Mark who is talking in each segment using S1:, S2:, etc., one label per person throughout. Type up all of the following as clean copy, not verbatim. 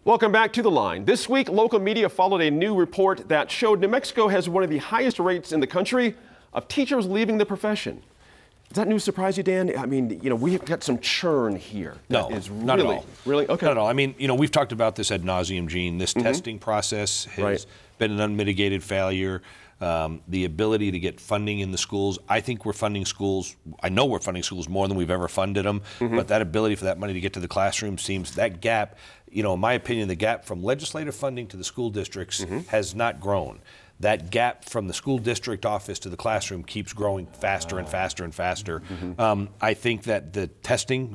S1: Welcome back to The Line. This week, local media followed a new report that showed New Mexico has one of the highest rates in the country of teachers leaving the profession. Does that news surprise you, Dan? I mean, we've got some churn here.
S2: No, not at all.
S1: Really? Okay.
S2: Not at all. I mean, we've talked about this ad nauseum, Gene. This testing process has been an unmitigated failure. The ability to get funding in the schools. I think we're funding schools. I know we're funding schools more than we've ever funded them. But that ability for that money to get to the classroom seems, that gap, in my opinion, the gap from legislative funding to the school districts has not grown. That gap from the school district office to the classroom keeps growing faster and faster and faster. I think that the testing,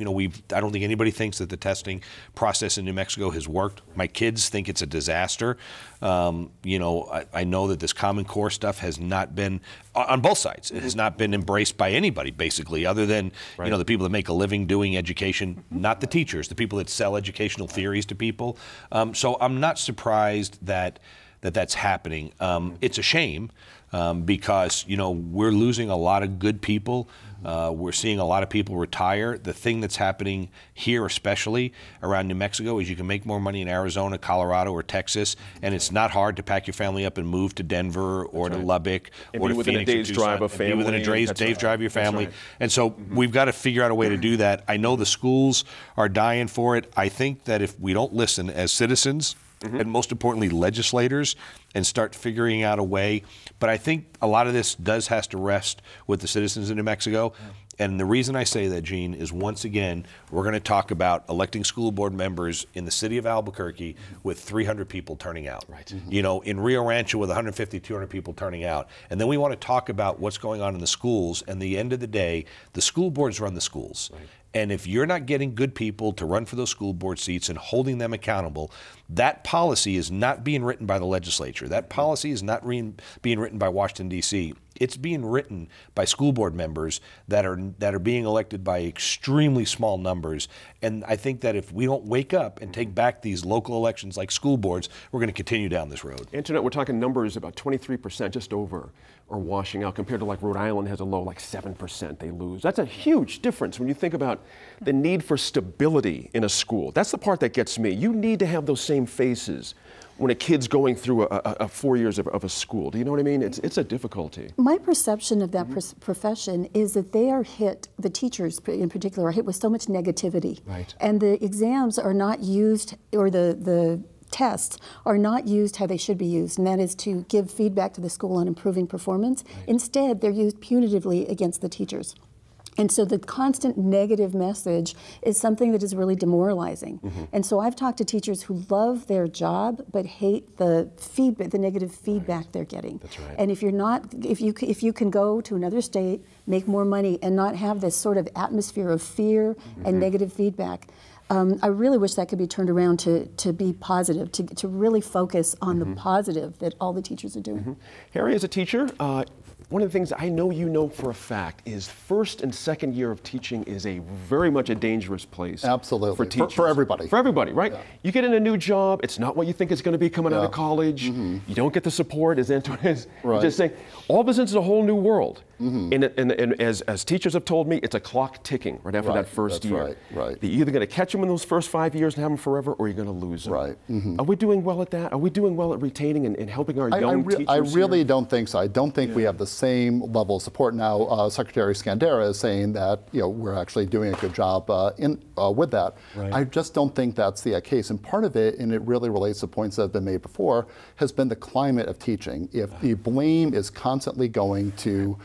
S2: I don't think anybody thinks that the testing process in New Mexico has worked. My kids think it's a disaster. I know that this Common Core stuff has not been, on both sides, it has not been embraced by anybody, basically, other than, the people that make a living doing education, not the teachers, the people that sell educational theories to people. So I'm not surprised that's happening. It's a shame because, we're losing a lot of good people. We're seeing a lot of people retire. The thing that's happening here, especially around New Mexico, is you can make more money in Arizona, Colorado, or Texas, and it's not hard to pack your family up and move to Denver or to Lubbock or to Phoenix.
S1: Within a day's drive of family.
S2: Within a day's drive of your family. And so we've got to figure out a way to do that. I know the schools are dying for it. I think that if we don't listen as citizens, and most importantly, legislators, and start figuring out a way. But I think a lot of this has to rest with the citizens in New Mexico. And the reason I say that, Gene, is once again, we're going to talk about electing school board members in the city of Albuquerque with 300 people turning out. In Rio Rancho with 150, 200 people turning out. And then we want to talk about what's going on in the schools. And at the end of the day, the school boards run the schools. And if you're not getting good people to run for those school board seats and holding them accountable, that policy is not being written by the legislature. That policy is not being written by Washington, D.C. It's being written by school board members that are being elected by extremely small numbers. And I think that if we don't wake up and take back these local elections like school boards, we're going to continue down this road.
S1: Antoinette, we're talking numbers about 23%, just over, are washing out, compared to like Rhode Island has a low like 7% they lose. That's a huge difference when you think about the need for stability in a school. That's the part that gets me. You need to have those same faces when a kid's going through a 4 years of a school. Do you know what I mean? It's a difficulty.
S3: My perception of that profession is that they are hit, the teachers in particular, are hit with so much negativity. And the exams are not used, or the tests are not used how they should be used, and that is to give feedback to the school on improving performance. Instead, they're used punitively against the teachers. And so the constant negative message is something that is really demoralizing. And so I've talked to teachers who love their job but hate the feedback, the negative feedback they're getting. And if you can go to another state, make more money, and not have this sort of atmosphere of fear and negative feedback, I really wish that could be turned around to be positive, to really focus on the positive that all the teachers are doing.
S1: Harry, as a teacher, one of the things I know you know for a fact is first and second year of teaching is very much a dangerous place.
S4: Absolutely.
S1: For teachers.
S4: For everybody.
S1: For everybody, right? You get in a new job, it's not what you think it's going to be coming out of college. You don't get the support, as Antoine is just saying. All of a sudden, it's a whole new world. And as teachers have told me, it's a clock ticking right after that first year. You're either going to catch them in those first 5 years and have them forever, or you're going to lose them. Are we doing well at that? Are we doing well at retaining and helping our young teachers?
S4: I really don't think so. I don't think we have the same level of support now. Secretary Scandera is saying that we're actually doing a good job with that. I just don't think that's the case. And part of it, and it really relates to points that have been made before, has been the climate of teaching. If the blame is constantly going to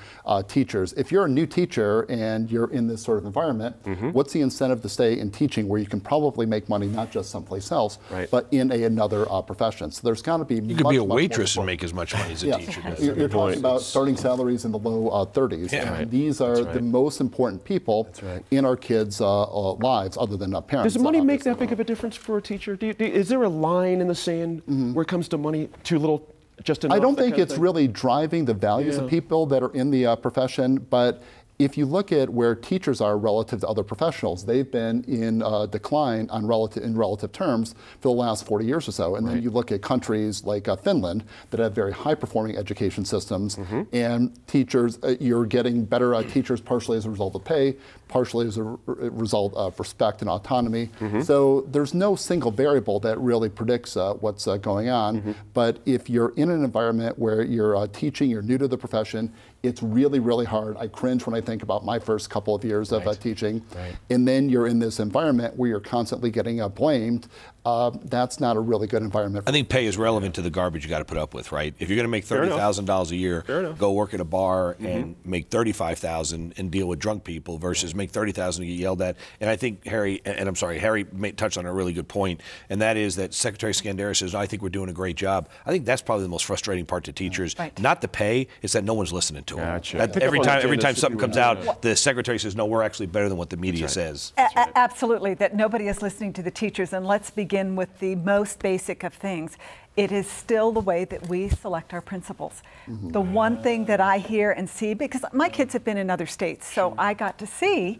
S4: teachers, if you're a new teacher and you're in this sort of environment, what's the incentive to stay in teaching where you can probably make money not just someplace else, but in another profession? So there's got to be
S2: you could be a waitress and make as much money as a teacher does.
S4: You're talking about starting salaries in the low 30s. And these are the most important people in our kids' lives, other than parents.
S1: Does money make that big of a difference for a teacher? Is there a line in the sand where it comes to money too little, just enough?
S4: I don't think it's really driving the values of people that are in the profession, but if you look at where teachers are relative to other professionals, they've been in decline in relative terms for the last 40 years or so. And then you look at countries like Finland that have very high-performing education systems, and teachers, you're getting better teachers partially as a result of pay, partially as a result of respect and autonomy. So there's no single variable that really predicts what's going on. But if you're in an environment where you're teaching, you're new to the profession, it's really, really hard. I cringe when I think about my first couple of years of teaching. And then you're in this environment where you're constantly getting blamed. That's not a really good environment.
S2: I think pay is relevant to the garbage you got to put up with, right? If you're going to make $30,000 a year, go work at a bar and make $35,000 and deal with drunk people versus make $30,000 and get yelled at. And I think Harry, and I'm sorry, Harry touched on a really good point, and that is that Secretary Skandera says, I think we're doing a great job. I think that's probably the most frustrating part to teachers. Not the pay, it's that no one's listening to them. Every time something comes out, the Secretary says, no, we're actually better than what the media says.
S5: Absolutely, that nobody is listening to the teachers. And let's begin with the most basic of things. It is still the way that we select our principals. The one thing that I hear and see, because my kids have been in other states, so I got to see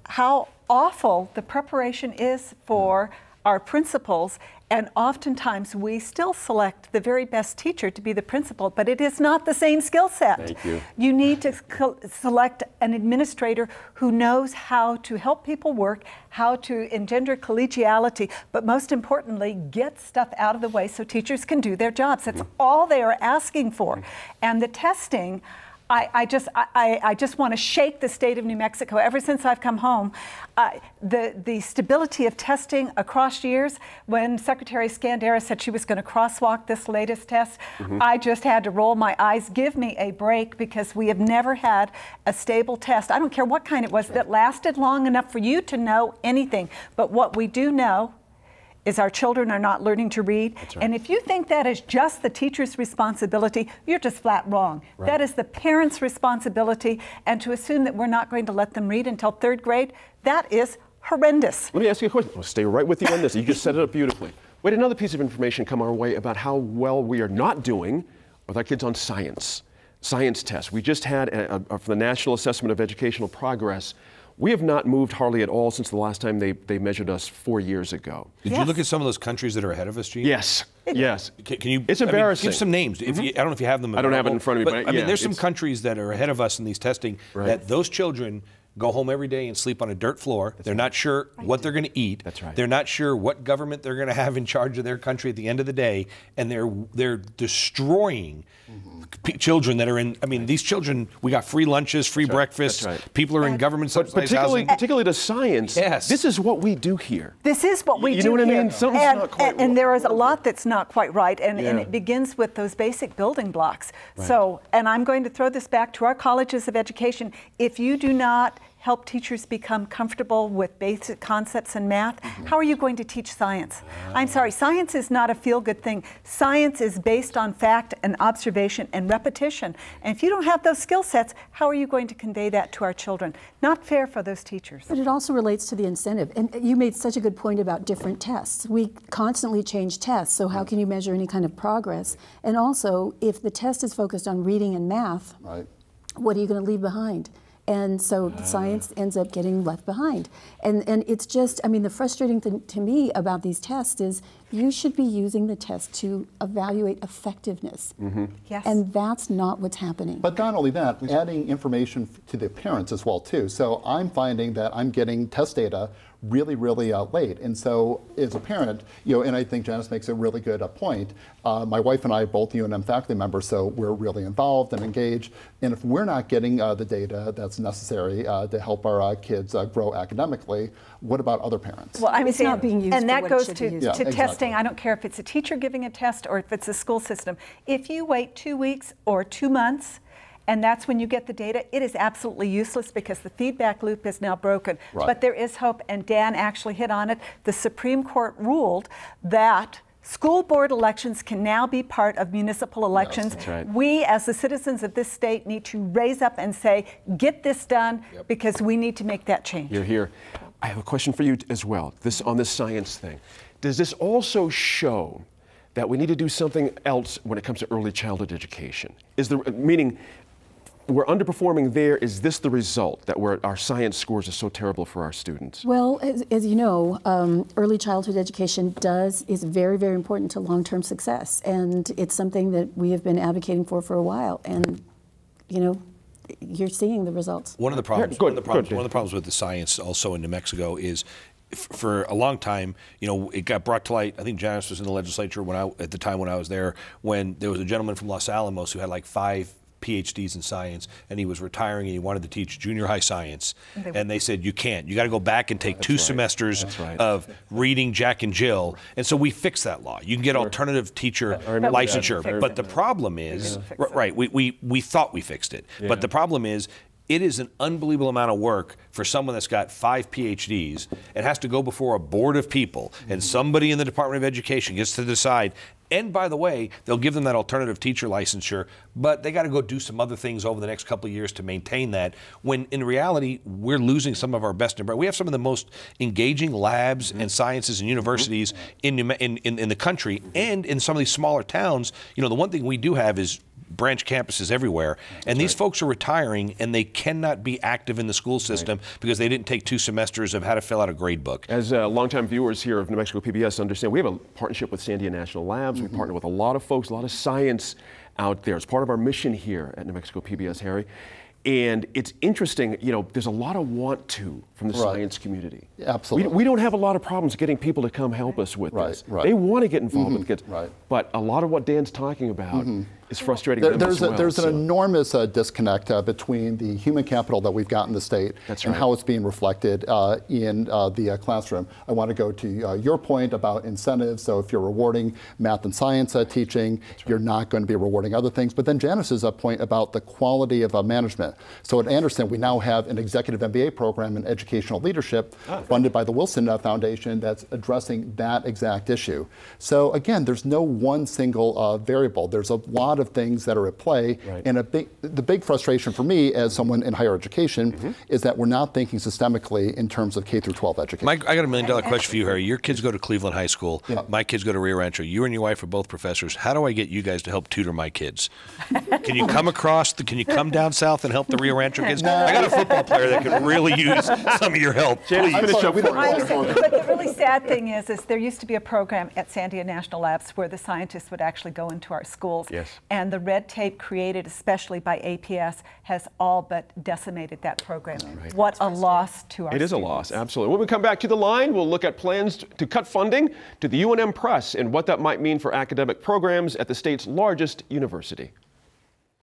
S5: how awful the preparation is for our principals, and oftentimes we still select the very best teacher to be the principal, but it is not the same skill set.
S1: Thank you.
S5: You need to select an administrator who knows how to help people work, how to engender collegiality, but most importantly, get stuff out of the way so teachers can do their jobs. That's all they are asking for. And the testing, I just want to shake the state of New Mexico. Ever since I've come home, the stability of testing across years, when Secretary Skandera said she was going to crosswalk this latest test, I just had to roll my eyes. Give me a break, because we have never had a stable test. I don't care what kind it was that lasted long enough for you to know anything. But what we do know is our children are not learning to read. And if you think that is just the teacher's responsibility, you're just flat wrong. That is the parents' responsibility, and to assume that we're not going to let them read until 3rd grade, that is horrendous.
S1: Let me ask you a question. I'll stay right with you on this. You just set it up beautifully. We had another piece of information come our way about how well we are not doing with our kids on science tests. We just had, for the National Assessment of Educational Progress, we have not moved hardly at all since the last time they measured us 4 years ago.
S2: Did you look at some of those countries that are ahead of us, Gene?
S1: Yes. Yes.
S2: Can you?
S1: It's embarrassing.
S2: Give some names. If you, I don't know if you have them.
S1: I don't have it in front of me, but
S2: I mean, there's some countries that are ahead of us in these testing that those children go home every day and sleep on a dirt floor. They're not sure what they're going to eat. They're not sure what government they're going to have in charge of their country at the end of the day, and they're destroying children that are in. I mean, these children. We got free lunches, free breakfast. People are in government subsidized housing.
S1: Particularly to science.
S2: Yes.
S1: This is what we do here.
S5: This is what we do.
S1: You know what I mean?
S5: Here.
S1: Something's not quite
S5: and there is a lot that's not quite right, and it begins with those basic building blocks. So, and I'm going to throw this back to our colleges of education. If you do not help teachers become comfortable with basic concepts in math, how are you going to teach science? I'm sorry, science is not a feel-good thing. Science is based on fact and observation and repetition. And if you don't have those skill sets, how are you going to convey that to our children? Not fair for those teachers.
S3: But it also relates to the incentive. And you made such a good point about different tests. We constantly change tests, so how can you measure any kind of progress? And also, if the test is focused on reading and math, what are you going to leave behind? And so the science ends up getting left behind. And it's just, I mean, the frustrating thing to me about these tests is you should be using the test to evaluate effectiveness.
S5: Yes.
S3: And that's not what's happening.
S4: But not only that, adding information to the parents as well, too. So I'm finding that I'm getting test data really, really late. And so as a parent, you know, and I think Janice makes a really good point, my wife and I are both UNM faculty members, so we're really involved and engaged. And if we're not getting the data that's necessary to help our kids grow academically, what about other parents?
S5: Well, I'm
S3: It's
S5: saying,
S3: not being used
S5: and
S3: for
S5: that
S3: what it
S5: goes
S3: should
S5: to,
S3: be used
S5: to
S4: for.
S5: testing. I don't care if it's a teacher giving a test or if it's a school system. If you wait 2 weeks or 2 months, and that's when you get the data, it is absolutely useless because the feedback loop is now broken. But there is hope, and Dan actually hit on it. The Supreme Court ruled that school board elections can now be part of municipal elections. We, as the citizens of this state, need to raise up and say, get this done, because we need to make that change.
S1: You're here. I have a question for you as well, on this science thing. Does this also show that we need to do something else when it comes to early childhood education? Meaning, we're underperforming there. Is this the result that our science scores are so terrible for our students?
S3: Well, as you know, early childhood education is very, very important to long-term success, and it's something that we have been advocating for a while. And you know, you're seeing the results.
S2: One of the problems with the science also in New Mexico is, for a long time, you know, it got brought to light. I think Janice was in the legislature at the time when I was there, when there was a gentleman from Los Alamos who had like 5 PhDs in science, and he was retiring and he wanted to teach junior high science. And they said, you can't. You got to go back and take 2 semesters of reading Jack and Jill. And so we fixed that law. You can get alternative teacher licensure. But the problem is, we thought we fixed it. But the problem is, it is an unbelievable amount of work for someone that's got 5 PhDs. It has to go before a board of people, and somebody in the Department of Education gets to decide. And by the way, they'll give them that alternative teacher licensure, but they got to go do some other things over the next couple of years to maintain that, when in reality, we're losing some of our best. We have some of the most engaging labs and sciences and universities in the country, and in some of these smaller towns. You know, the one thing we do have is branch campuses everywhere, and these folks are retiring, and they cannot be active in the school system because they didn't take 2 semesters of how to fill out a grade book.
S1: As longtime viewers here of New Mexico PBS understand, we have a partnership with Sandia National Labs. We partner with a lot of folks, a lot of science out there. It's part of our mission here at New Mexico PBS, Harry. And it's interesting, you know, there's a lot of want to from the science community.
S4: Absolutely.
S1: We don't have a lot of problems getting people to come help us with this. They want to get involved with kids. But a lot of what Dan's talking about is frustrating them as well.
S4: There's an enormous disconnect between the human capital that we've got in the state and how it's being reflected in the classroom. I want to go to your point about incentives. So if you're rewarding math and science teaching, you're not going to be rewarding other things. But then Janice's point about the quality of management. So at Anderson, we now have an executive MBA program in educational leadership funded by the Wilson Foundation that's addressing that exact issue. So again, there's no one single variable. There's a lot of things that are at play, and the big frustration for me as someone in higher education is that we're not thinking systemically in terms of K through 12 education.
S2: Mike, I got $1 million question for you, Harry. Your kids go to Cleveland High School. My kids go to Rio Rancho. You and your wife are both professors. How do I get you guys to help tutor my kids? Can you come can you come down south and help the Rio Rancho kids? I got a football player that could really use some of your help. Please.
S5: But the really sad thing is there used to be a program at Sandia National Labs where the scientists would actually go into our schools. And the red tape created especially by APS has all but decimated that program. What a loss to our students.
S1: It is a loss, absolutely. When we come back to the line, we'll look at plans to cut funding to the UNM Press and what that might mean for academic programs at the state's largest university.